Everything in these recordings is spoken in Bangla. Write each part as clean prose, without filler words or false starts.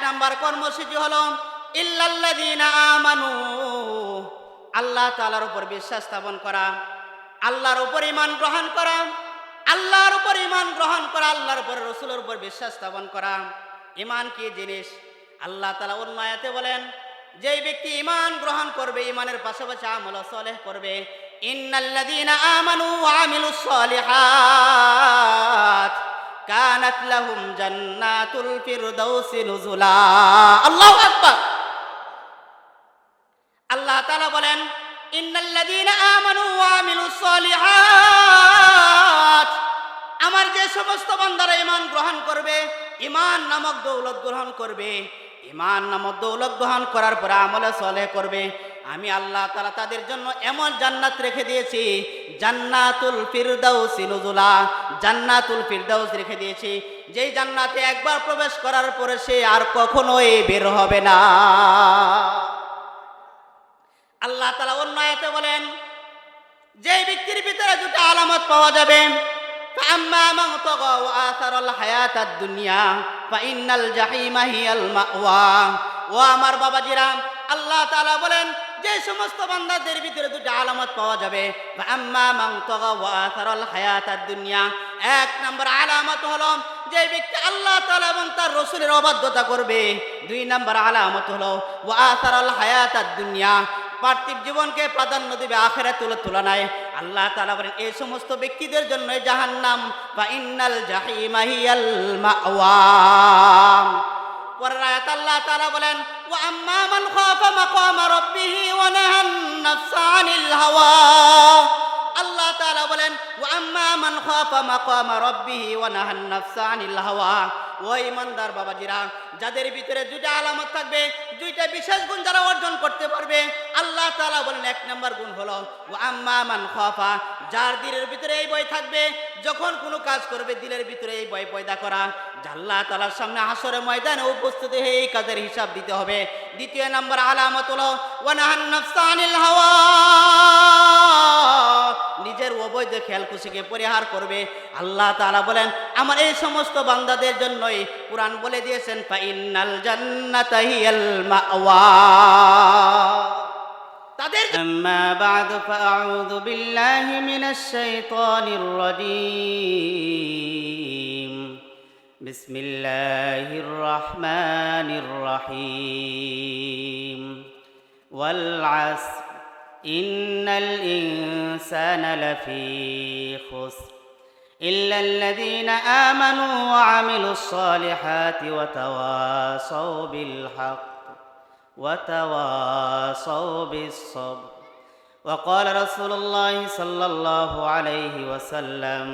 নাম্বার কর্মসূচি হলো ইল্লাল্লাযীনা আমানু, আল্লাহ তাআলার উপর বিশ্বাস স্থাপন করা, আল্লাহর উপর ঈমান গ্রহণ করা, আল্লাহর উপর ঈমান গ্রহণ করা, আল্লাহর উপর রাসূলের উপর বিশ্বাস স্থাপন করা। ঈমান কি জিনিস? আল্লাহ তাআলা অন্য আয়াতে বলেন, যেই ব্যক্তি ঈমান গ্রহণ করবে, ঈমানের পাশাপাশি আমল সালেহ করবে, ইন্নাল্লাযীনা আমানু ওয়া আমিলুস সালিহাত কানাত লাহুম জান্নাতুল ফিরদাউসি নুজুলা। আল্লাহু আকবার। আল্লাহ তাআলা বলেন, ইন্নাল্লাযীনা আমানু ওয়া আমিলুস সালিহাত, আমার যে সমস্ত বান্দারা ঈমান গ্রহণ করবে, ঈমান নামক দৌলত গ্রহণ করবে, ঈমান নামক দৌলত গ্রহণ করার পরে আমলে সালেহ করবে, আমি আল্লাহ তাআলা তাদের জন্য এমন জান্নাত রেখে দিয়েছি, জান্নাতুল ফিরদাউসি নুজুলা, জান্নাতুল ফিরদাউস রেখে দিয়েছি, যেই জান্নাতে একবার প্রবেশ করার পরে সে আর কখনোই বের হবে না। আল্লাহ তাআলা অন্য আয়াতে বলেন, যেই ব্যক্তির ভিতরে দুটো আলামত পাওয়া যাবে, فأما من طغى وآثر الحياة الدنيا فإن الجحيم هي المأوى। ও আমার বাবাজিরা, আল্লাহ তাআলা বলেন, যে সমস্ত বান্দাদের ভিতরে দুটো আলামত পাওয়া যাবে, فأما من طغى وآثر الحياة الدنيا, এক নম্বর আলামত হলো যে ব্যক্তি আল্লাহ তাআলা এবং তার রাসূলের অবাধ্যতা করবে। দুই নম্বর আলামত হলো وآثر الحياة الدنيا, পার্থিব জীবনকে প্রাধান্য দিবে আখিরাতের তুলনায়। আল্লাহ তাআলা বলেন, এই সমস্ত ব্যক্তিদের জন্য জাহান্নাম, ফা ইন্নাল জাহিমা হিয়াল মাওয়া। পরের আয়াত আল্লাহ তাআলা বলেন, ওয়া আম্মা মান খাফা মাকামা রাব্বিহি ওয়া নাহান নাফসা আনিল হাওয়া। আল্লাহ তাআলা বলেন, ওয়া আম্মা মান খাফা মাকামা রাব্বিহি ওয়া নাহান নাফসা আনিল হাওয়া। ও ইমানদার বাবাজিরা, যাদের ভিতরে দুইটা আলামত থাকবে, দুইটা বিশেষ গুণ যারা অর্জন করতে পারবে, আল্লাহ তাআলা বলেন এক নম্বর গুণ হলো ওয়া আম্মা মান খাফা, যার দিলের ভিতরে এই ভয় থাকবে, যখন কোনো কাজ করবে দিলের ভিতরে এই ভয় পয়দা করা, আল্লাহ তাআলার সামনে হাসরের ময়দানে উপস্থিত হয়ে এই কাজের হিসাব দিতে হবে। দ্বিতীয় নম্বর আলামত হলো ওয়া নাহান নাফসা আনিল হাওয়া, নিজের অবৈধ খেয়ালখুশিকে পরিহার করবে। আল্লাহ তাআলা বলেন, আমার এই সমস্ত বান্দাদের জন্যই কুরআন বলে দিয়েছেন, ফা ইন্নাল জান্নাতা হিয়াল মাওয়া। তাদের আম্মা বা'দু ফাআউযু বিল্লাহি মিনাশ শাইতানির রাজীম। বিসমিল্লাহির রাহমানির রহিম। ওয়াল আসর ইন্নাল ইনসানা লাফি খুসর إلا الذين آمنوا وعملوا الصالحات وتواصوا بالحق وتواصوا بالصبر. وقال رسول الله صلى الله عليه وسلم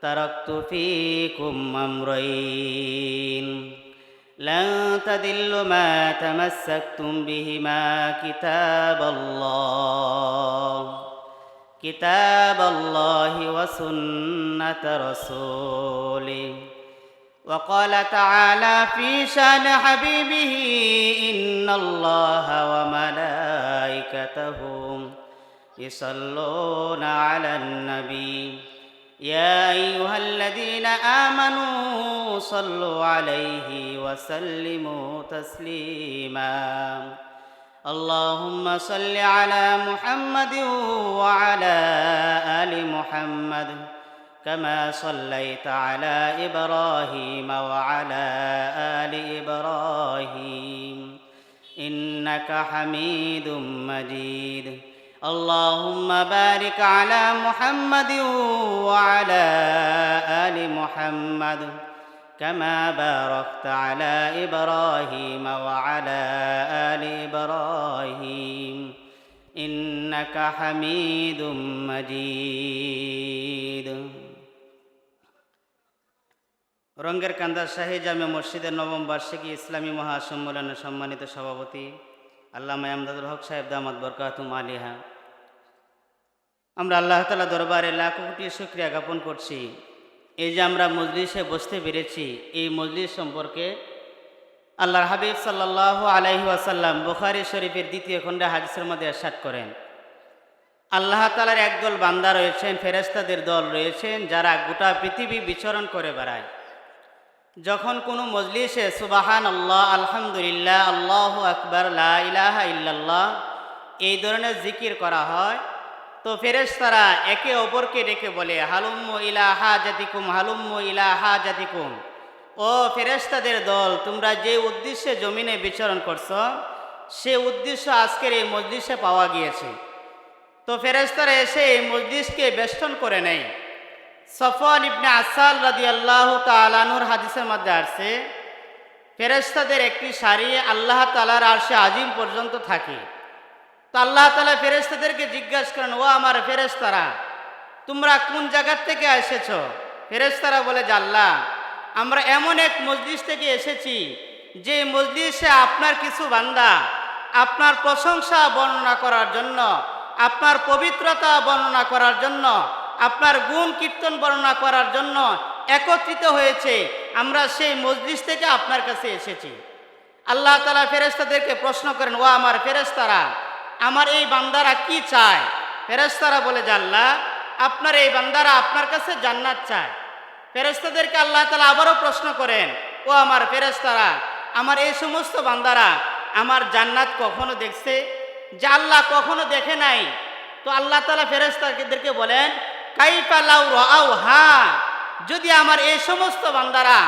تركت فيكم أمرين لن تضلوا ما تمسكتم بهما كتاب الله وسنة رسوله. وقال تعالى في شأن حبيبه إن الله وملائكته يصلون على النبي يا أيها الذين آمنوا صلوا عليه وسلموا تسليما. اللهم صل على محمد وعلى آل محمد كما صليت على إبراهيم وعلى آل إبراهيم إنك حميد مجيد. اللهم بارك على محمد وعلى آل محمد كما باركت على إبراهيم وعلى آل إبراهيم إنك حميد مجيد. রঙ্গের কান্দা শাহী জামে মসজিদের নবম বার্ষিকী ইসলামী মহাসম্মেলনের সম্মানিত সভাপতি আল্লামা আমদাদুল হক সাহেব দামাত বরকাতুম আলিহা, আমরা আল্লাহ তাআলা দরবারে লাখ কোটি শুকরিয়া জ্ঞাপন করছি এই যে আমরা মজলিসে বসতে পেরেছি। এই মজলিস সম্পর্কে আল্লাহর হাবিব সাল্লাল্লাহু আলাইহি ওয়াসাল্লাম বুখারী শরীফের দ্বিতীয় খণ্ডে হাদিসের মধ্যে ইরশাদ করেন, আল্লাহ তাআলার একদল বান্দা রয়েছেন, ফেরেশতাদের দল রয়েছেন, যারা গোটা পৃথিবী বিচরণ করে বেড়ায়। যখন কোনো মজলিসে সুবহানাল্লাহ, আলহামদুলিল্লাহ, আল্লাহু আকবার, লা ইলাহা ইল্লাল্লাহ এই ধরনের জিকির করা হয়, তো ফেরেশতারা একে অপরকে ডেকে বলে, হালুম্মু ইলা হাজাতিকুম, হালুম্মু ইলা হাজাতিকুম। ও ফেরেশতাদের দল, তোমরা যে উদ্দেশ্যে জমিনে বিচরণ করছো সে উদ্দেশ্য আজকের এই মজলিসে পাওয়া গিয়েছে। তো ফেরেশতারা এসে এই মজলিসকে বেষ্টন করে নেয়। সফওয়ান ইবনে আসাল রাদিয়াল্লাহু তাআলা আনহুর হাদিসের মধ্যে আসছে, ফেরেশতাদের একটি সারি আল্লাহ তাআলার আরশে আজিম পর্যন্ত থাকে। তো আল্লাহ তাআলা ফেরেশতাদেরকে জিজ্ঞাসা করেন, ও আমার ফেরেশতারা, তোমরা কোন জায়গা থেকে এসেছো? ফেরেশতারা বলে যে, আল্লাহ, আমরা এমন এক মজলিস থেকে এসেছি যে মজলিসে আপনার কিছু বান্দা আপনার প্রশংসা বর্ণনা করার জন্য, আপনার পবিত্রতা বর্ণনা করার জন্য, আপনার গুণ কীর্তন বর্ণনা করার জন্য একত্রিত হয়েছে। আমরা সেই মজলিস থেকে আপনার কাছে এসেছি। আল্লাহ তাআলা ফেরেশতাদেরকে প্রশ্ন করেন, ও আমার ফেরেশতারা, আমার এই বান্দারা কি চায়? ফেরেশতারা বলে যে, আল্লাহ, আপনার এই বান্দারা আপনার কাছে জান্নাত চায়। ফেরেশতাদেরকে আল্লাহ তাআলা আবারও প্রশ্ন করেন, ও আমার ফেরেশতারা, আমার এই সমস্ত বান্দারা আমার জান্নাত কখনো দেখছে? যে আল্লাহ, কখনো দেখে নাই। তো আল্লাহ তাআলা ফেরেশতাদেরকে বলেন, কাইফা লাউ রাআউহা, যদি আমার এই সমস্ত বান্দারা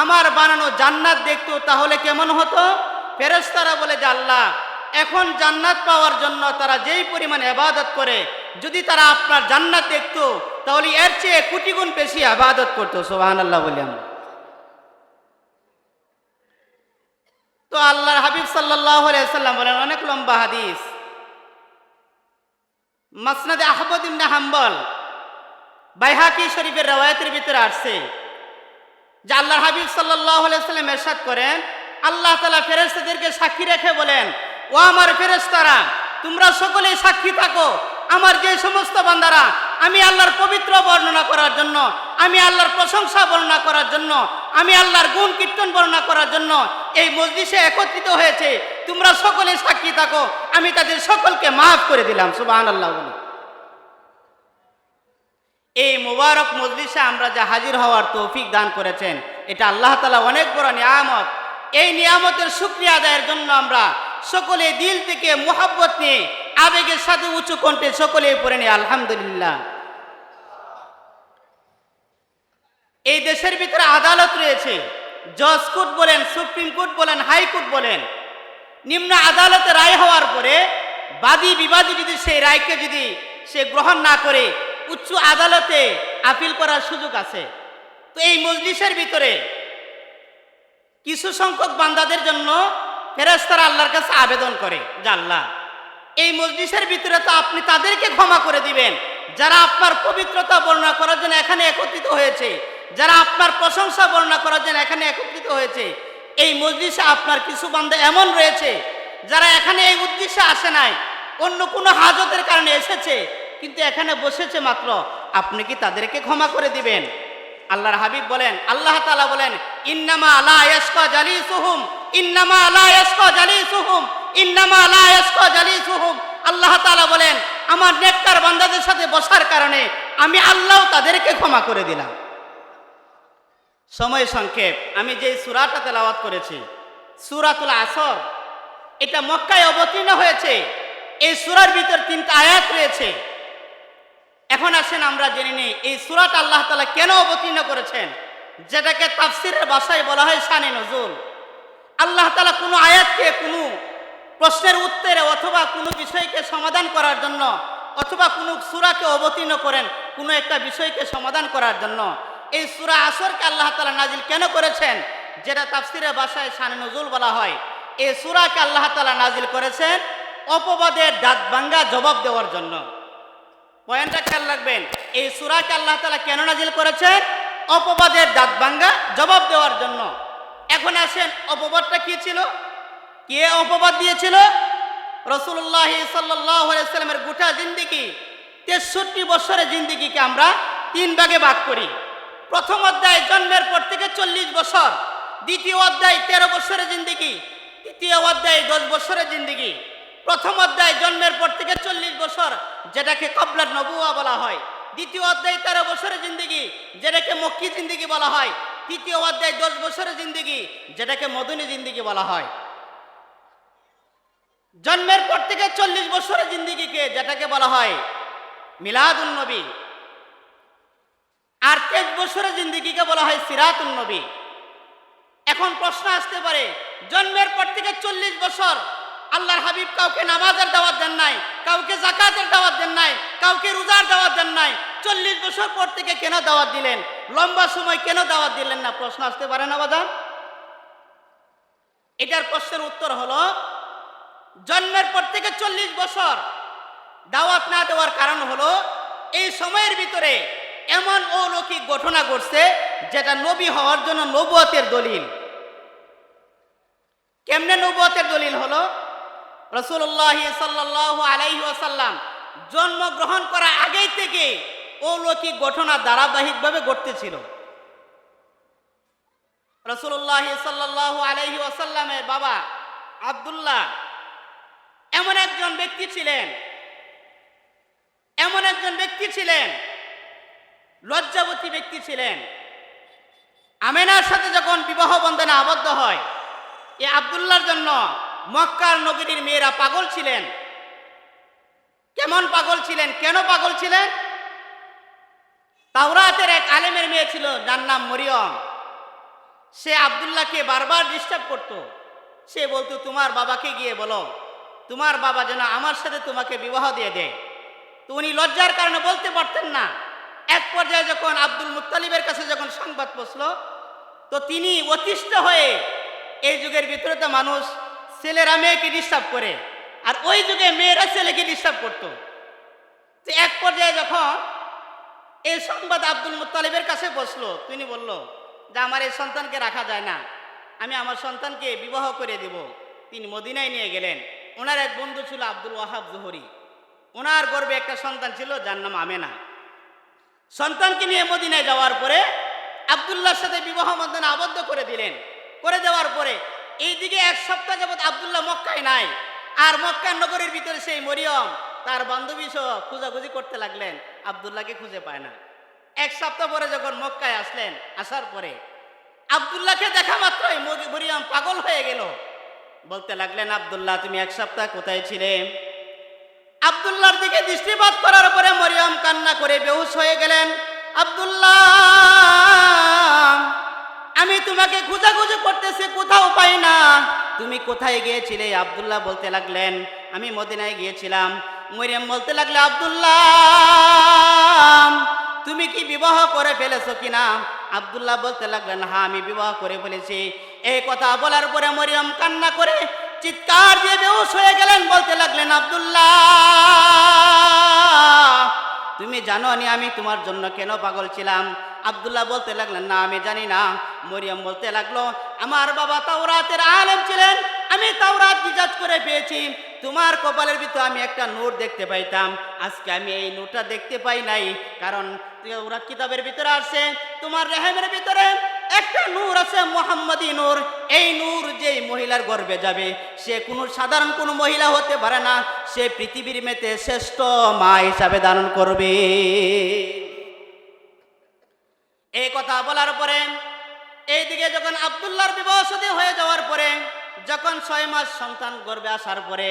আমার বানানো জান্নাত দেখতো তাহলে কেমন হতো? ফেরেশতারা বলে যে, আল্লাহ, এখন জান্নাত পাওয়ার জন্য তারা যেই পরিমাণ ইবাদত করে, যদি তারা আপনার জান্নাত দেখতো তাহলে এর চেয়ে কোটি গুণ বেশি ইবাদত করতো। সুবহানাল্লাহ বলি আমরা। তো আল্লাহর হাবিব সাল্লাল্লাহু আলাইহি সাল্লাম বলেন, অনেক লম্বা হাদিস, মাসনাদে আহমদ ইবনে হাম্বল, বাইহাকি শরীফের রওয়ায়াতের ভিতরে আসছে যে আল্লাহর হাবিব সাল্লাল্লাহু আলাইহি সাল্লাম ইরশাদ করেন, আল্লাহ তাআলা ফেরেশতাদেরকে সাক্ষী রেখে বলেন, ও আমার ফেরেশতারা, তোমরা সকলেই সাক্ষী থাকো, আমার যে সমস্ত বান্দারা আমি আল্লাহর পবিত্র বর্ণনা করার জন্য, আমি আল্লাহর প্রশংসা বর্ণনা করার জন্য, আমি আল্লাহর গুণ কীর্তন বর্ণনা করার জন্য এই মজলিসে একত্রিত হয়েছে, তোমরা সকলে সাক্ষী থাকো, আমি তাদের সকলকে মাফ করে দিলাম। সুবহানাল্লাহ বলি। এই মুবারক মজলিসে আমরা যা হাজির হওয়ার তৌফিক দান করেছেন, এটা আল্লাহ তাআলা অনেক বড় নিয়ামত। এই নিয়ামতের শুকরিয়া আদায়ের জন্য আমরা সকলে দিল থেকে মুহাব্বত নিয়ে আবেগের সাথে উঁচু কণ্ঠে সকলে পড়ে নিই আলহামদুলিল্লাহ। এই দেশের ভিতরে আদালত রয়েছে, জজ কোর্ট বলেন, সুপ্রিম কোর্ট বলেন, হাইকোর্ট বলেন। নিম্ন আদালতে রায় হওয়ার পরে বাদী বিবাদী যদি সেই রায়কে যদি সে গ্রহণ না করে, উচ্চ আদালতে আপিল করার সুযোগ আছে। তো এই মজলিসের ভিতরে কিছু সংখ্যক বান্দাদের জন্য ফেরেশতারা আল্লাহর কাছে আবেদন করে যে, আল্লাহ, এই মজলিসের ভিতরে তো আপনি তাদেরকে ক্ষমা করে দিবেন যারা আপনার পবিত্রতা বর্ণনা করার জন্য এখানে একত্রিত হয়েছে, যারা আপনার প্রশংসা বর্ণনা করার জন্য এখানে একত্রিত হয়েছে। এই মজলিসে আপনার কিছু বান্দা এমন রয়েছে যারা এখানে এই উদ্দেশ্যে আসে নাই, অন্য কোনো হাজতের কারণে এসেছে, কিন্তু এখানে বসেছে মাত্র, আপনি কি তাদেরকে ক্ষমা করে দিবেন? আল্লাহর হাবিব বলেন, আল্লাহ তাআলা বলেন, ইন্নামা লা ইয়াশকা জালিসুহুম, ইন্নামা লা ইয়াশকা জালিসুহুম, ইন্নামা লা ইয়াশকা জালিসুহুম। আল্লাহ তাআলা বলেন, আমার নেককার বান্দাদের সাথে বসার কারণে আমি আল্লাহ তাদেরকে ক্ষমা করে দিলাম। সময় সংক্ষেপ, আমি যে সূরাটা তেলাওয়াত করেছি সূরাতুল আসর, এটা মক্কায় অবতীর্ণ হয়েছে। এই সূরার ভিতর 3টা আয়াত রয়েছে। এখন আসেন আমরা জেনে নিই এই সূরাটা আল্লাহ তাআলা কেন অবতীর্ণ করেছেন, যেটাকে তাফসীরের ভাষায় বলা হয় শানে নজুল। আল্লাহ তাআলা কোনো আয়াতকে কোনো প্রশ্নের উত্তরে অথবা কোনো বিষয়কে সমাধান করার জন্য, অথবা কোনো সূরাকে অবতীর্ণ করেন কোনো একটা বিষয়কে সমাধান করার জন্য। এই সূরা আসরকে আল্লাহ তাআলা নাজিল কেন করেছেন, যেটা তাফসীরের ভাষায় শানে নজুল বলা হয়। এই সূরাকে আল্লাহ তাআলা নাজিল করেছেন অপবাদের দাঁত ভাঙ্গা জবাব দেওয়ার জন্য। পয়েন্টটা খেয়াল রাখবেন, এই সূরাকে আল্লাহ তাআলা কেন নাজিল করেছেন? অপবাদের দাঁত ভাঙ্গা জবাব দেওয়ার জন্য। এখন আসেন, অপবাদটা কি ছিল? কে অপবাদ দিয়েছিল? রাসূলুল্লাহ সাল্লাল্লাহু আলাইহি ওয়াসাল্লামের গোটা জিন্দেগি, 63 বছরের জিন্দেগিকে আমরা 3 ভাগে ভাগ করি। প্রথম অধ্যায় জন্মের পর থেকে 40 বছর, দ্বিতীয় অধ্যায় 13 বছরের জিন্দেগি, তৃতীয় অধ্যায় 10 বছরের জিন্দেগি। প্রথম অধ্যায় জন্মের পর থেকে 40 বছর, যেটাকে কবলার নবুয়া বলা হয়। দ্বিতীয় অধ্যায় 13 বছরের জিন্দেগি, যেটাকে মক্কি জিন্দেগি বলা হয়। তৃতীয় অধ্যায় 10 বছরের জিন্দেগি, যেটাকে মদনী জিন্দেগি বলা হয়। জন্মের পর থেকে 40 বছরের জিন্দেগিকে যেটাকে বলা হয় মিলাদুন নবী, আর 23 বছরের জিন্দেগিকে বলা হয় সিরাতুন নবী। এখন প্রশ্ন আসতে পারে, জন্মের পর থেকে 40 বছর আল্লাহর হাবিব কাউকে নামাজের দাওয়াত দেন নাই, কাউকে যাকাতের দাওয়াত দেন নাই, কাউকে রোজার দাওয়াত দেন নাই, 40 বছর পর থেকে কেন দাওয়াত দিলেন? লম্বা সময় কেন দাওয়াত দিলেন না? প্রশ্ন আসতে পারে না বাজার? এটার প্রশ্নের উত্তর হলো, জন্মের পর থেকে 40 বছর দাওয়াত না দেওয়ার কারণ হলো, এই সময়ের ভিতরে এমন অলৌকিক ঘটনা ঘটছে যেটা নবী হওয়ার জন্য নবুয়তের দলিল। কেমনে নবুয়তের দলিল হলো? রাসূলুল্লাহ সাল্লাল্লাহু আলাইহি ওয়াসাল্লাম জন্মগ্রহণ করার আগেই থেকে অলৌকিক ঘটনা ধারাবাহিকভাবে ঘটতেছিল। রাসূলুল্লাহ সাল্লাল্লাহু আলাইহি ওয়াসাল্লামের বাবা আব্দুল্লাহ এমন একজন ব্যক্তি ছিলেন, লজ্জাবতী ব্যক্তি ছিলেন। আমেনার সাথে যখন বিবাহ বন্ধনে আবদ্ধ হয়, এই আব্দুল্লাহর জন্য মক্কার নগরীর মেয়েরা পাগল ছিলেন। কেমন পাগল ছিলেন? কেন পাগল ছিলেন? তাওরাতের এক আলেমের মেয়ে ছিল, যার নাম মরিয়ম। সে আব্দুল্লাহকে বারবার ডিস্টার্ব করত। সে বলতো, তোমার বাবাকে গিয়ে বলো, তোমার বাবা যেন আমার সাথে তোমাকে বিবাহ দিয়ে দেয়। তো উনি লজ্জার কারণে বলতে পারতেন না। এক পর্যায়ে যখন আব্দুল মুত্তালিবের কাছে যখন সংবাদ পৌঁছলো, তো তিনি অতিষ্ঠ হয়ে, এই যুগের ভিতরে তো মানুষ ছেলেরা মেয়েকে ডিস্টার্ব করে, আর ওই যুগে মেয়েরা ছেলেকে ডিস্টার্ব করতো। তো এক পর্যায়ে যখন এই সংবাদ আব্দুল মুত্তালিবের কাছে বসলো, তিনি বলল যে আমার এই সন্তানকে রাখা যায় না, আমি আমার সন্তানকে বিবাহ করে দেব। তিনি মদিনায় নিয়ে গেলেন। ওনার এক বন্ধু ছিল আব্দুল ওয়াহাব জোহরি, ওনার গর্ভে একটা সন্তান ছিল যার নাম আমেনা। সন্তানকে নিয়ে মদিনায় যাওয়ার পরে আব্দুল্লাহর সাথে বিবাহ বন্ধনে আবদ্ধ করে দিলেন। করে দেওয়ার পরে এইদিকে 1 সপ্তাহ যাবৎ আব্দুল্লাহ মক্কায় নাই, আর মক্কার নগরের ভিতরে সেই মরিয়ম তার বান্ধবী সহ খোঁজাখুঁজি করতে লাগলেন, আব্দুল্লাহকে খুঁজে পায় না। 1 সপ্তাহ পরে যখন মক্কায় আসলেন, আসার পরে আব্দুল্লাহকে দেখা মাত্রই মরিয়ম পাগল হয়ে গেল। বলতে লাগলেন, আব্দুল্লাহ তুমি 1 সপ্তাহ কোথায় ছিলে? আব্দুল্লাহর দিকে দৃষ্টিপাত করার পরে মরিয়ম কান্না করে বেহুশ হয়ে গেলেন। আব্দুল্লাহ, আমি তোমাকে খোঁজাখুঁজি করতেছি, কোথাও পাই না, তুমি কোথায় গিয়েছিলে? আব্দুল্লাহ বলতে লাগলেন, আমি মদিনায় গিয়েছিলাম। মরিয়ম বলতে লাগলে, আব্দুল্লাহ তুমি কি বিবাহ করে ফেলেছো কিনা? আব্দুল্লাহ বলতে লাগলেন, হ্যাঁ আমি বিবাহ করে ফেলেছি। এই কথা বলার পরে মরিয়ম কান্না করে চিৎকার দিয়ে বেহুশ হয়ে গেলেন। বলতে লাগলেন, আব্দুল্লাহ তুমি জানো নি আমি তোমার জন্য কেন পাগল ছিলাম? আব্দুল্লাহ বলতে লাগলেন, না আমি জানি না। মরিয়ম বলতে লাগলো, আমার বাবা তাওরাতের আলেম ছিলেন, আমি তাওরাত ইজাজ করে পেয়েছি। তোমার কপালের ভিতরে আমি একটা নূর দেখতে পাইতাম, আজকে আমি এই নূরটা দেখতে পাই নাই। কারণ তাওরাত কিতাবের ভিতরে আছে, তোমার রেহেমের ভিতরে একটা নূর আছে, মুহাম্মাদি নূর। এই নূর যেই মহিলার গর্ভে যাবে, সে কোনো সাধারণ কোনো মহিলা হতে পারে না, সে পৃথিবীর মেতে শ্রেষ্ঠ মা হিসাবে ধারণ করবে। এই কথা বলার পরে এইদিকে যখন আব্দুল্লাহর বিবাহ শাদী হয়ে যাওয়ার পরে, যখন 6 মাস সন্তান গর্ভে আসার পরে,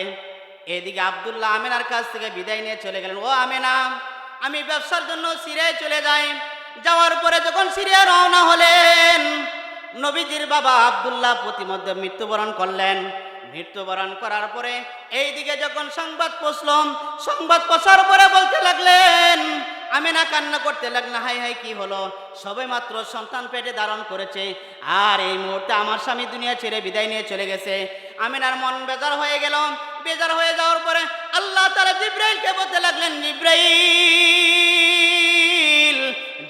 এইদিকে আব্দুল্লাহ আমেনার কাছ থেকে বিদায় নিয়ে চলে গেলেন। ও আমেনা, আমি ব্যবসার জন্য সিরিয়ায় চলে যাই। যাওয়ার পরে যখন সিরিয়া রওনা হলেন, নবীজির বাবা আব্দুল্লাহ প্রতিমধ্যে মৃত্যুবরণ করলেন। মৃত্যুবরণ করার পরে এইদিকে যখন সংবাদ পৌঁছলো, সংবাদ পৌঁছার পরে বলতে লাগলেন, আমেনা কান্না করতে লাগলেন, হাই হাই কি হলো? সবে মাত্র সন্তান পেটে ধারণ করেছে, আর এই মুহূর্তে আমার স্বামী দুনিয়া ছেড়ে বিদায় নিয়ে চলে গেছে। আমেনার মন বেজার হয়ে গেল। বেজার হয়ে যাওয়ার পরে আল্লাহ তাআলা জিবরাইলকে বলতে লাগলেন, জিবরাইল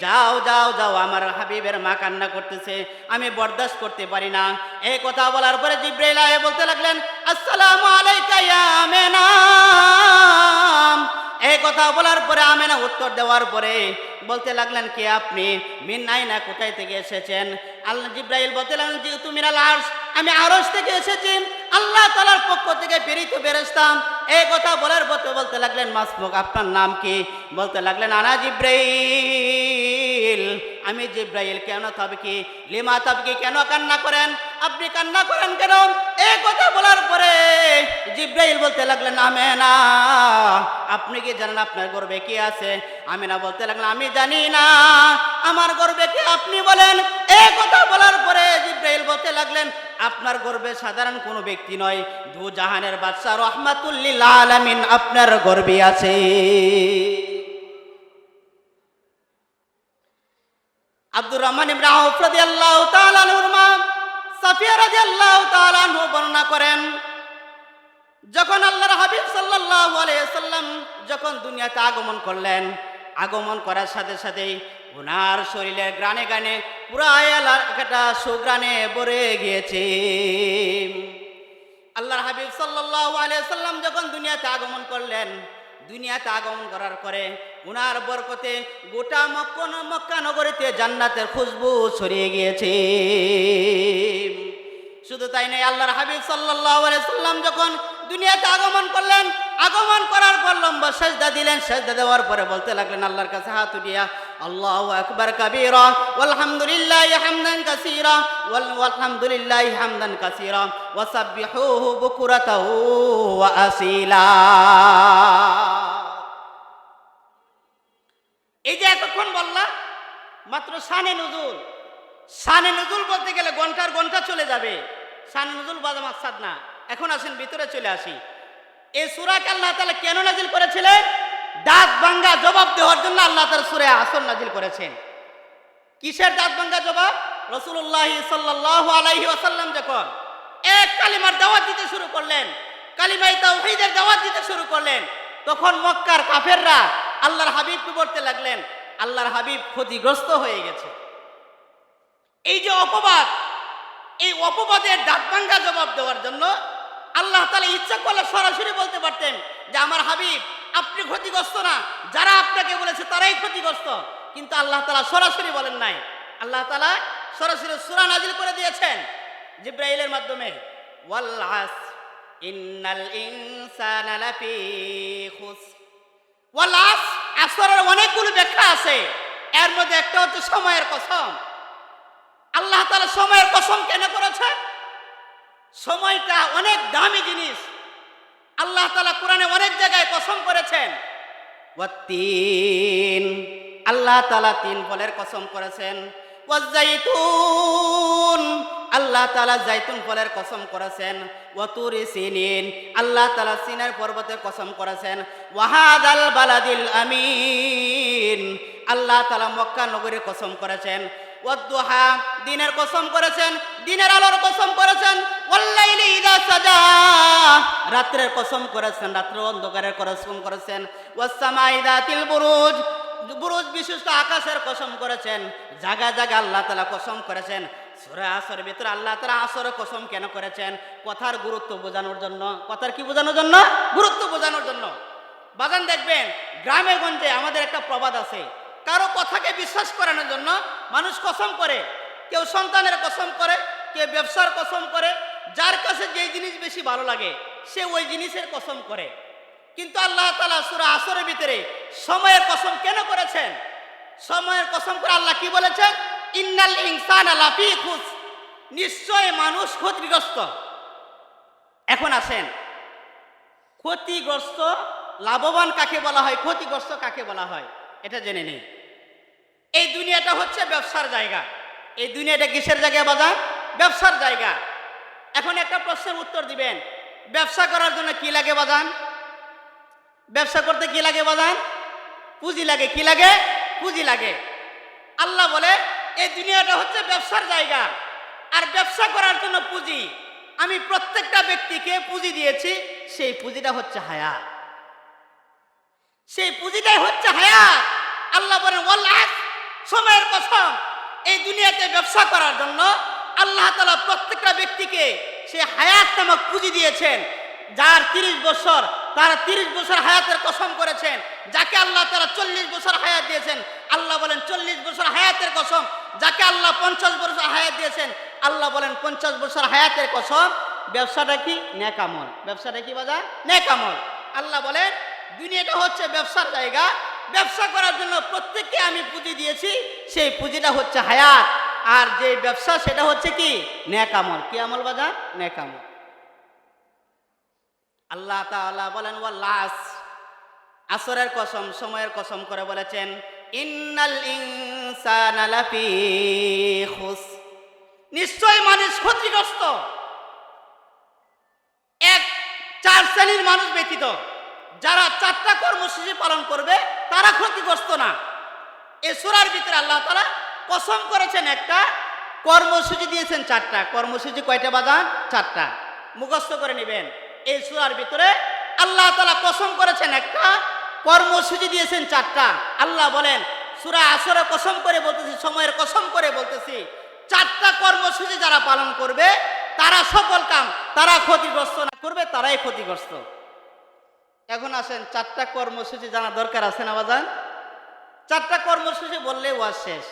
যাও যাও যাও, আমার হাবিবের মা কান্না করতেছে, আমি বরদাস্ত করতে পারি না। এই কথা বলার পরে জিবরাইল আয়ে বলতে লাগলেন, আসসালামু আলাইকা ইয়া আমেনা। এই কথা বলার পরে আমেনা উত্তর দেওয়ার পরে বলতে লাগলেন, কে আপনি? মিন আইনা, কোথায় থেকে এসেছেন? আল্লাহ জিবরাইল বলতে লাগলেন, যেহেতু মিনাল আরশ, আমি আরশ থেকে এসেছি, আল্লাহ তাআলার পক্ষ থেকে প্রেরিত ফেরেশতা। এই কথা বলার পরে বলতে লাগলেন, মাসমুক, আপনার নাম কি? বলতে লাগলেন, আনা জিবরাইল, আমি জিব্রাইল কেন তাবকি লিমা তাবকি, কেন কান্না করেন, আপনি কান্না করেন কেন? এই কথা বলার পরে জিব্রাইল বলতে লাগলেন, আমেনা আপনি কি জানেন আপনার গর্ভে কি আছে? আমেনা বলতে লাগলেন, আমি জানি না আমার গর্ভে কি, আপনি বলেন। এই কথা বলার পরে জিব্রাইল বলতে লাগলেন, আপনার গর্ভে সাধারণ কোনো ব্যক্তি নয়, দু জাহানের বাদশা রহমাতুল লিল আলামিন আপনার গর্ভে আছে। আব্দুর রহমান ইবনে আউফ রাদিয়াল্লাহু তাআলা আনহুর মা সাফিয়া রাদিয়াল্লাহু তাআলা আনহু বর্ণনা করেন, যখন আল্লাহর হাবিব সাল্লাল্লাহু আলাইহি ওয়াসাল্লাম যখন দুনিয়াতে আগমন করলেন, আগমন করার সাথে সাথেই ওনার শরীরের গ্রানে গানে পুরা এলাকাটা সুগ্রানে ভরে গিয়েছে। আল্লাহর হাবিব সাল্লাল্লাহু আলাইহি ওয়াসাল্লাম যখন দুনিয়াতে আগমন করলেন, দুনিয়াতে আগমন করার পরে উনার বরকতে গোটা মক্কা নগরীতে জান্নাতের খুশবু ছড়িয়ে গিয়েছে। শুধু তাই নয়, আল্লাহর হাবিব সাল্লাল্লাহু আলাইহি ওয়াসাল্লাম যখন দুনিয়াতে আগমন করলেন, আগমন করার পর লম্বা সেজদা দিলেন। সেজদা দেওয়ার পরে বলতে লাগলেন আল্লাহর কাছে হাত উঠিয়া, আল্লাহু আকবার কাবীরা ওয়ালহামদুলিল্লাহি হামদান কাসীরা ওয়ালহামদুলিল্লাহি হামদান কাসীরা ওয়াসাব্বিহুহু বুকরাতাও ওয়া আসীলা। এই যে এতক্ষণ বললাম মাত্র শানে নুজুল। শানে নুজুল বলতে গেলে ঘন্টার ঘন্টা চলে যাবে, শানে নুজুল বাজা মাকসাদ না। এখন আসেন ভিতরে চলে আসি। এই সূরাকে আল্লাহ তাআলা কেন নাজিল করেছিলেন? দাঁত ভাঙ্গা জবাব দেওয়ার জন্য আল্লাহ তাআলা সূরা আসর নাজিল করেছেন। কিসের দাঁত ভাঙ্গা জবাব? রাসূলুল্লাহ সাল্লাল্লাহু আলাইহি ওয়াসাল্লাম যখন এক কালিমার দাওয়াত দিতে শুরু করলেন, কালিমায়ে তাওহীদের দাওয়াত দিতে শুরু করলেন, তখন মক্কার কাফেররা আল্লাহর হাবিবকে বলতে লাগলেন, আল্লাহর হাবিব ক্ষতিগ্রস্ত হয়ে গেছে। এই যে অপবাদ, এই অপবাদের দাঁত ভাঙ্গা জবাব দেওয়ার জন্য আল্লাহ তাআলা ইচ্ছা করলে সরাসরি বলতে পারতেন যে আমার হাবিব আপনি ক্ষতিগ্রস্ত না, যারা আপনাকে বলেছে তারাই ক্ষতিগ্রস্ত। কিন্তু আল্লাহ তাআলা সরাসরি বলেন নাই। আল্লাহ তাআলা সরাসরি সূরা নাজিল করে দিয়েছেন জিবরাইলের মাধ্যমে, ওয়াল আসর ইন্নাল ইনসানা লাফি খুসর। ওয়াল আসর, আসরের অনেকগুলো ব্যাখ্যা আছে, এর মধ্যে একটা হচ্ছে সময়ের কসম। আল্লাহ তাআলা সময়ের কসম কেন করেছেন? সময়টা অনেক দামি জিনিস। আল্লাহ তাআলা কোরআনে অনেক জায়গায় কসম করেছেন। ওয়াত্তিন, আল্লাহ তাআলা তিন ফলের কসম করেছেন। ওয়াজ্জাইতুন, আল্লাহ তাআলা জাইতুন ফলের কসম করেছেন। ওয়াতুরি সিনিন, আল্লাহ তাআলা সিনাই পর্বতের কসম করেছেন। ওয়াহাদাল বালাদিল আমিন, আল্লাহ তাআলা মক্কা নগরীর কসম করেছেন। ওয়াদ্দুহা, দিনের কসম করেছেন, দিনের আলোর কসম করেছেন। ওয়াল্লাইলি ইযা সাজা, রাত্রের কসম করেছেন, রাত্রের অন্ধকারের কসম করেছেন। ওয়াসসামাই যাতিল বুরুজ, বুরুজ বিশিষ্ট আকাশের কসম করেছেন। জায়গা জায়গা আল্লাহ তাআলা কসম করেছেন। সূরা আসরের ভিতরে আল্লাহ তাআলা আসরের কসম কেন করেছেন? কথার গুরুত্ব বোঝানোর জন্য। কথার কি বোঝানোর জন্য? গুরুত্ব বোঝানোর জন্য। বাজান দেখবেন গ্রামে গঞ্জে আমাদের একটা প্রবাদ আছে, কারো কথাকে বিশ্বাস করানোর জন্য মানুষ কসম করে। কেউ সন্তানের কসম করে, কেউ ব্যবসার কসম করে, যার কাছে যেই জিনিস বেশি ভালো লাগে সে ওই জিনিসের কসম করে। কিন্তু আল্লাহ তাআলা সূরা আসরের ভিতরে সময়ের কসম কেন করেছেন? সময়ের কসম করে আল্লাহ কি বলেছেন? ইন্নাল ইনসানা লাফি খুসর, নিশ্চয় মানুষ ক্ষতিগ্রস্ত। এখন আসেন, ক্ষতিগ্রস্ত লাভবান কাকে বলা হয়, ক্ষতিগ্রস্ত কাকে বলা হয় এটা জেনে নেই। এই দুনিয়াটা হচ্ছে ব্যবসার জায়গা। এই দুনিয়াটা কিসের জায়গা বাজার? ব্যবসার জায়গা। এখন একটা প্রশ্নের উত্তর দিবেন, ব্যবসা করার জন্য কি লাগে বাজান? ব্যবসা করতে কি লাগে বাজান? পুঁজি লাগে। কি লাগে? পুঁজি লাগে। আল্লাহ বলে এই দুনিয়াটা হচ্ছে ব্যবসার জায়গা, আর ব্যবসা করার জন্য পুঁজি আমি প্রত্যেকটা ব্যক্তিকে পুঁজি দিয়েছি। সেই পুঁজিটা হচ্ছে হায়াত, সেই পুঁজিটাই হচ্ছে হায়াত। আল্লাহ বলেন ওয়াল আসর, সময়ের কসম, এই দুনিয়াতে ব্যবসা করার জন্য আল্লাহ তাআলা প্রত্যেকটা ব্যক্তিকে সে হায়াত নামক পুঁজি দিয়েছেন। যার 30 বছর, তার 30 বছর হায়াতের কসম করেছেন। যাকে আল্লাহ তাআলা 40 বছর হায়াত দিয়েছেন, আল্লাহ বলেন 40 বছর হায়াতের কসম। যাকে আল্লাহ 50 বছর হায়াত দিয়েছেন, আল্লাহ বলেন 50 বছর হায়াতের কসম। ব্যবসাটা কি? নেক আমল। ব্যবসাটা কি বাজার? নেক আমল। আল্লাহ বলেন দুনিয়াটা হচ্ছে ব্যবসার জায়গা, ব্যবসা করার জন্য প্রত্যেককে আমি পুঁজি দিয়েছি, সেই পুঁজিটা হচ্ছে হায়াত। আর যে ব্যবসা সেটা হচ্ছে কি? নেক আমল। কি আমল বাজান? নেক আমল। আল্লাহ তাআলা বলেন ওয়াল্লাস, আসরের কসম, সময়ের কসম করে বলেছেন ইন্নাল ইনসানা লাফি খুস, নিশ্চয় মানুষ ক্ষতিগ্রস্ত। এক চার শ্রেণীর মানুষ ব্যতীত যারা চারটা কর্মসূচি পালন করবে তারা ক্ষতিগ্রস্ত না। এই সূরার ভিতরে আল্লাহ তাআলা কসম করেছেন একটা, কর্মসূচি দিয়েছেন চারটা। কর্মসূচি কয়টা বাজান? চারটা। মুখস্থ করে নেবেন। এই সূরার ভিতরে আল্লাহ তাআলা কসম করেছেন একটা, কর্মসূচি দিয়েছেন চারটা। আল্লাহ বলেন সূরা আসরে কসম করে বলতেছি, সময়ের কসম করে বলতেছি, চারটা কর্মসূচি যারা পালন করবে তারা সফল কাম, তারা ক্ষতিগ্রস্ত না করবে, তারাই ক্ষতিগ্রস্ত। এখন আসেন, চারটা কর্মসূচি জানা দরকার আছে না বাজান? চারটা কর্মসূচি বললে ওয়াজ শেষ।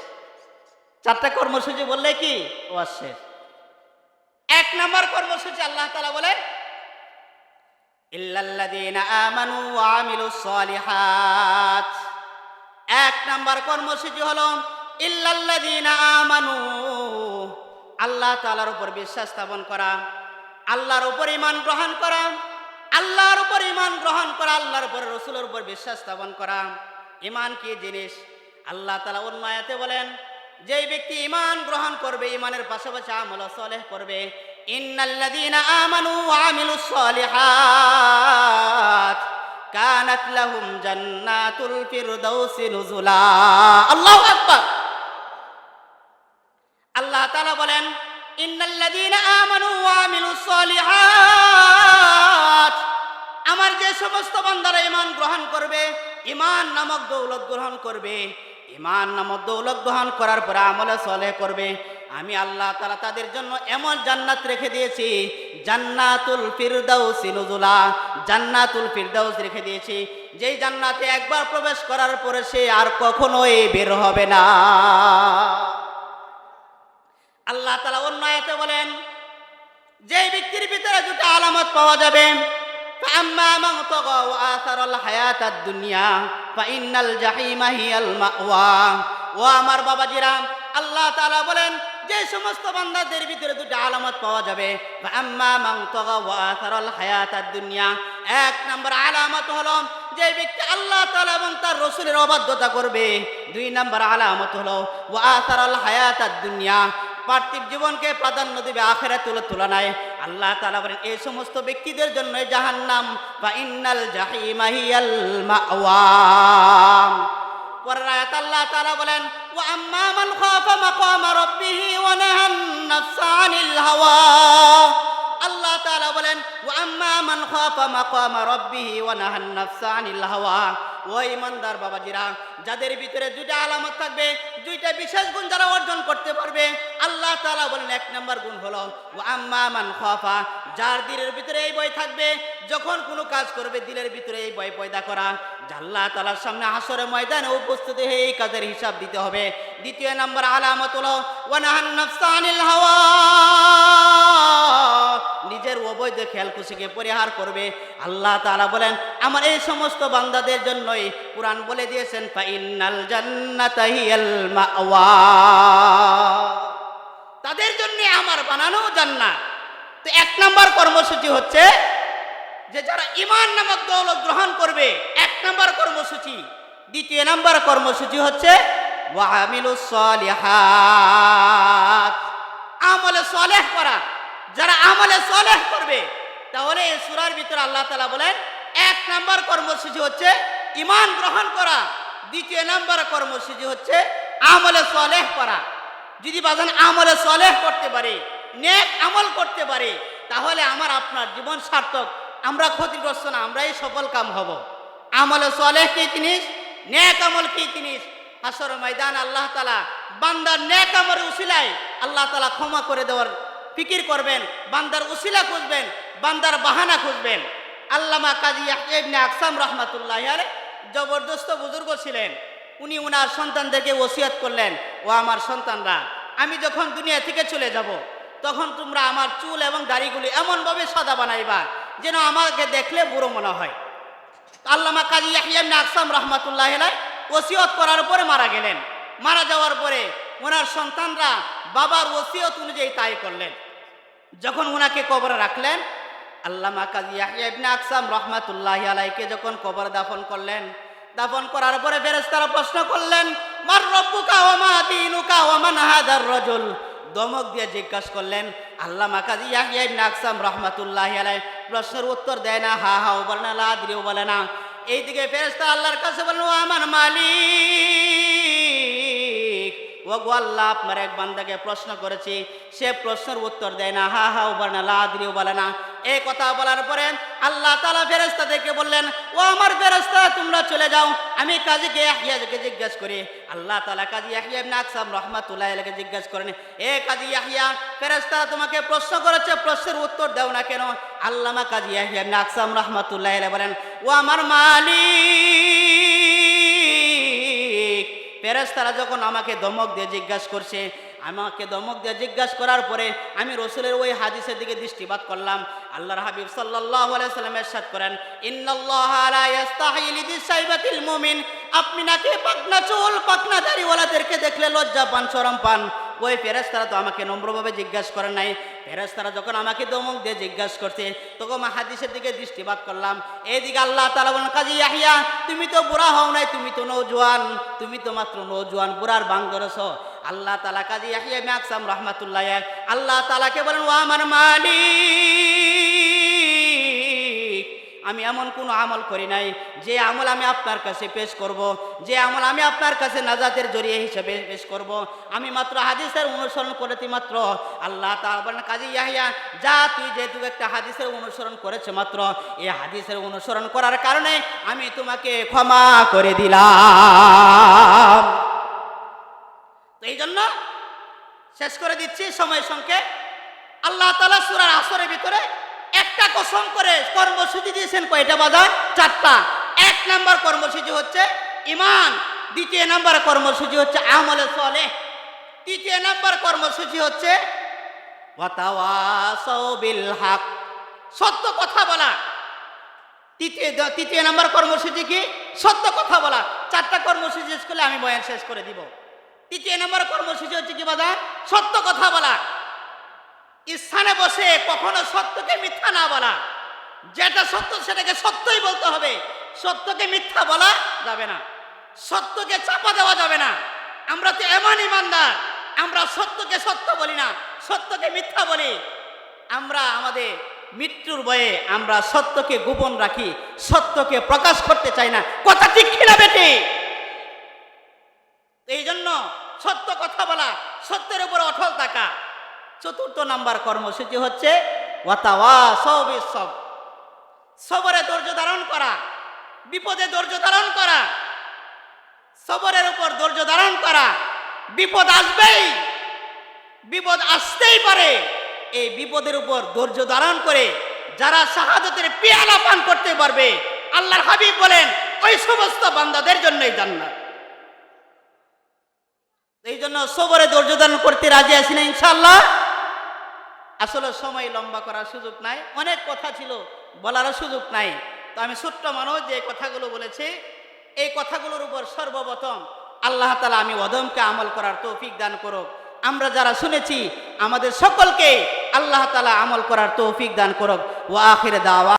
চারটা কর্মসূচি বললে কি? ওয়াজ শেষ। এক নম্বর কর্মসূচি আল্লাহ তাআলা বলেন ইল্লাল্লাযীনা আমানু ওয়া আমিলুস সালিহাত। এক নম্বর কর্মসূচি হলো ইল্লাল্লাযীনা আমানু, আল্লাহ তাআলার উপর বিশ্বাস স্থাপন করা, আল্লাহর উপর ঈমান গ্রহণ করা, আল্লাহর উপর ঈমান গ্রহণ করা, আল্লাহর উপর রাসূলের উপর বিশ্বাস স্থাপন করা। ঈমান কি জিনিস? আল্লাহ তাআলা অন্য আয়াতে বলেন যেই ব্যক্তি ঈমান গ্রহণ করবে, ঈমানের পাশাপাশি আমল সালেহ করবে, ইন্নাল্লাযীনা আমানু ওয়া আমিলুস সালিহাত কানাত লাহুম জান্নাতুল ফিরদাউসি নুজুলা। আল্লাহু আকবার। আল্লাহ তাআলা বলেন ইন্নাল্লাযীনা আমানু ওয়া আমিলুস সালিহাত, আমার যে সমস্ত বান্দারা ঈমান গ্রহণ করবে, ঈমান নামক দৌলত গ্রহণ করবে, ঈমান নামক দৌলত গ্রহণ করার পরে আমলে সালেহ করবে, আমি আল্লাহ তাআলা তাদের জন্য এমন জান্নাত রেখে দিয়েছি, জান্নাতুল ফিরদাউসি নুজুলা, জান্নাতুল ফিরদাউস রেখে দিয়েছি, যেই জান্নাতে একবার প্রবেশ করার পরে সে আর কখনোই বের হবে না। আল্লাহ তাআলা অন্য আয়াতে বলেন যেই ব্যক্তির ভিতরে দুটো আলামত পাওয়া যাবে, فأما من طغى وآثر الحياة الدنيا فإن الجحيم هي المأوى। ও আমার বাবাজিরা, আল্লাহ তাআলা বলেন যে সমস্ত বান্দাদের ভিতরে দুটো আলামত পাওয়া যাবে, فأما من طغى وآثر الحياة الدنيا, এক নম্বর আলামত হলো যে ব্যক্তি আল্লাহ তাআলা এবং তার রাসূলের অবাধ্যতা করবে। দুই নম্বর আলামত হলো وآثر الحياة الدنيا, পার্থিব জীবনকে প্রাধান্য দিবে আখিরাতের তুলনায়। আল্লাহ তাআলা বলেন এই সমস্ত ব্যক্তিদের জন্য জাহান্নাম, বা ইন্নাল জাহিমা হিয়াল মাওয়া। পরের আয়াত আল্লাহ তাআলা বলেন ওয়া আম্মা মান খাফা মাকামা রাব্বিহি ওয়া নাহান নাফসা আনিল হাওয়া। আল্লাহ তাআলা বলেন ওয়া আম্মা মান খাফা মাকামা রাব্বিহি ওয়া নাহান নাফসা আনিল হাওয়া। ও ইমানদার বাবাজিরা, যাদের ভিতরে দুইটা আলামত থাকবে, দুইটা বিশেষ গুণ যারা অর্জন করতে পারবে, আল্লাহ তাআলা বলেন এক নম্বর গুণ হলো ওয়া আম্মা মান খাফা, যার দিলের ভিতরে এই ভয় থাকবে, যখন কোনো কাজ করবে দিলের ভিতরে এই ভয় পয়দা করা, আল্লাহ তাআলার সামনে হাসরের ময়দানে উপস্থিত হয়ে এই কাজের হিসাব দিতে হবে। দ্বিতীয় নম্বর আলামত হলো ওয়া নাহান নাফসা আনিল হাওয়া, নিজের অবৈধ খেয়াল খুশিকে পরিহার করবে। আল্লাহ তাআলা বলেন আমার এই সমস্ত বান্দাদের জন্যই কুরআন বলে দিয়েছেন ফাইনাল জান্নাতা হিয়াল মাওয়া, তাদের জন্য আমার বানানো জান্নাত। তো এক নম্বর কর্মসূচি হচ্ছে যে যারা ঈমান নামক দৌলত গ্রহণ করবে, এক নম্বর কর্মসূচি। দ্বিতীয় নম্বর কর্মসূচি হচ্ছে ওয়া আমিলুস সালিহাত, আমলে সালেহ করা। যারা আমলে সালেহ করবে, তাহলে এই সূরার ভিতরে আল্লাহ তাআলা বলেন এক নম্বর কর্মসূচি হচ্ছে ঈমান গ্রহণ করা, দ্বিতীয় নম্বর কর্মসূচি হচ্ছে আমলে সালেহ করা। যদি বাজান আমলে সালেহ করতে পারে, নেক আমল করতে পারে, তাহলে আমার আপনার জীবন সার্থক, আমরা ক্ষতিগ্রস্ত না, আমরাই সফল কাম হব। আমলে সালেহ কি জিনিস? নেক আমল কি জিনিস? হাসর ময়দান আল্লাহ তাআলা বান্দার নেক আমলের উসিলায় আল্লাহ তাআলা ক্ষমা করে দেওয়ার ফিকির করবেন, বান্দার উসিলা খুঁজবেন, বান্দার বাহানা খুঁজবেন। আল্লামা কাজী ইয়াহইয়া ইবনে আকসাম রাহমাতুল্লাহি আলাইহি জবরদস্ত বুজুর্গ ছিলেন। উনি ওনার সন্তানদেরকে ওসিয়ত করলেন, ও আমার সন্তানরা, আমি যখন দুনিয়া থেকে চলে যাব, তখন তোমরা আমার চুল এবং দাড়িগুলি এমনভাবে সাদা বানাইবা যেন আমাকে দেখলে বুড়ো মনে হয়। আল্লামা কাজী ইয়াহইয়া ইবনে আকসাম রাহমাতুল্লাহি আলাইহি ওসিয়ত করার পরে মারা গেলেন। মারা যাওয়ার পরে ওনার সন্তানরা বাবার ওসিয়ত অনুযায়ী তাই করলেন। যখন ওনাকে কবরে রাখলেন, আল্লামা কাজী ইয়াহইয়া ইবনে আকসাম রহমাতুল্লাহি আলাইহিকে যখন কবর দাফন করলেন, দাফন করার পরে ফেরেশতারা প্রশ্ন করলেন, মার রব্বুকা ওয়া মা দীনুকা ওয়া মান হাদার রাজুল। দমক দিয়ে জিজ্ঞাসা করলেন। আল্লামা কাজী ইয়াহইয়া ইবনে আকসাম রহমাতুল্লাহি আলাইহি প্রশ্নের উত্তর দেয় না, হা হা বলে না, লা আদরিও বলে না। এইদিকে ফেরেশতা আল্লাহর কাছে বললেন, ও আমার মালিক, ও গো আল্লাহ, আপনার এক বান্দাকে প্রশ্ন করেছি, সে প্রশ্নের উত্তর দেয় না, হা হা বলে না, লা আদরিও বলে না। এই কথা বলার পরে আল্লাহ তাআলা ফেরেশতাদেরকে বললেন, ও আমার ফেরেশতা, তোমরা চলে যাও, আমি কাজী ইয়াহইয়াকে জিজ্ঞেস করি। আল্লাহ তাআলা কাজী ইয়াহইয়া ইবনে আকসাম রাহমাতুল্লাহি আলাইহিকে জিজ্ঞেস করেন, এ কাজী ইয়াহইয়া, ফেরেশতারা তোমাকে প্রশ্ন করেছে, প্রশ্নের উত্তর দাও না কেন? আল্লামা কাজী ইয়াহইয়া ইবনে আকসাম রাহমাতুল্লাহি আলাইহি বলেন, ও আমার মালিক, ফেরেশতারা যখন আমাকে ধমক দিয়ে জিজ্ঞাসা করছে, আমাকে ধমক দিয়ে জিজ্ঞাসা করার পরে আমি রাসূলের ওই হাদিসের দিকে দৃষ্টিপাত করলাম। আল্লাহর হাবিব সাল্লাল্লাহু আলাইহি সাল্লাম ইরশাদ করেন, ইন্নাল্লাহা লা ইস্তাহি লিদিসাইবাতিল মুমিন, আপনি নাকি পাকনা চুল পাকনা দাড়িওয়ালাদেরকে দেখলে লজ্জা পান, শরম পান। ওই ফেরেশতারা তো আমাকে নম্রভাবে জিজ্ঞাসা করেন নাই। ফেরেশতারা যখন আমাকে ধমক দিয়ে জিজ্ঞাসা করছে, তখন হাদিসের দিকে দৃষ্টিপাত করলাম। এইদিকে আল্লাহ তাআলা বলেন, কাজী ইয়াহইয়া, তুমি তো বুড়া হও নাই, তুমি তো নওজোয়ান, তুমি তো মাত্র নওজোয়ান, বুড়ার বাং ধরেছো। আল্লাহ তাআলা কাজী ইয়াহইয়া ইবনে আকসাম রাহমাতুল্লাহি আলাইহি আল্লাহ তাআলাকে বলেন, ও আমার মালিক, আমি এমন কোনো আমল করি নাই যে আমল আমি আপনার কাছে পেশ করব, যে আমল আমি আপনার কাছে নাজাতের জরিয়া হিসেবে পেশ করব। আমি মাত্র হাদিসের অনুসরণ করেছি মাত্র। আল্লাহ তাআলা বলেন, কাজী ইয়াহইয়া, যা, তুই যেহেতু একটা হাদিসের অনুসরণ করেছে মাত্র, এই হাদিসের অনুসরণ করার কারণে আমি তোমাকে ক্ষমা করে দিলাম। তো এই জন্য শেষ করে দিচ্ছি, সময় সংক্ষেপ। আল্লাহ তাআলা সূরা আসরের ভিতরে একটা কসম করে কর্মসূচি দিয়েছেন। কয়টা বাজার? 4টা। 1 নাম্বার কর্মসূচি হচ্ছে ঈমান, 2 নাম্বার কর্মসূচি হচ্ছে আমলে সালেহ, 3 নাম্বার কর্মসূচি হচ্ছে ওয়াতাওয়াসাউ বিল হক, সত্য কথা বলা। 3 নাম্বার কর্মসূচি কি? সত্য কথা বলা। 4টা কর্মসূচি শেষ করলে আমি বয়ান শেষ করে দিব। 3 নাম্বার কর্মসূচি হচ্ছে কি বাজার? সত্য কথা বলা। স্থানে বসে কখনো সত্যকে মিথ্যা না বলা। যেটা সত্য সেটাকে সত্যই বলতে হবে, সত্যকে মিথ্যা বলা যাবে না, সত্যকে চাপা দেওয়া যাবে না। আমরা তো এমন ইমানদার, আমরা সত্যকে সত্য বলি না, সত্যকে মিথ্যা বলি। আমরা আমাদের মৃত্যুর ভয়ে আমরা সত্যকে গোপন রাখি, সত্যকে প্রকাশ করতে চাই না। কথা ঠিক কিনা বেটি? এই জন্য সত্য কথা বলা, সত্যের উপর অটল থাকা। 4 নাম্বার কর্মসূচি হচ্ছে ওয়াতাওয়াসাউ বিস সবর, সবরে ধৈর্য ধারণ করা, বিপদে ধৈর্য ধারণ করা, সবরের উপর ধৈর্য ধারণ করা। বিপদ আসবেই, বিপদ আসতেই পারে। এই বিপদের উপর ধৈর্য ধারণ করে যারা শাহাদাতের পেয়ালা পান করতে পারবে, আল্লাহর হাবিব বলেন, ওই সমস্ত বান্দাদের জন্যই জান্নাত। এই জন্য সবরে ধৈর্য ধারণ করতে রাজি আছি না ইনশাআল্লাহ। আসলে সময় লম্বা করার সুযোগ নাই, অনেক কথা ছিল, বলারও সুযোগ নাই। তো আমি ছোট্ট মানুষ যে কথাগুলো বলেছি, এই কথাগুলোর উপর সর্বপ্রথম আল্লাহ তাআলা আমি অদমকে আমল করার তৌফিক দান করুক। আমরা যারা শুনেছি আমাদের সকলকে আল্লাহ তাআলা আমল করার তৌফিক দান করুক। ওয়া আখির দাওয়া।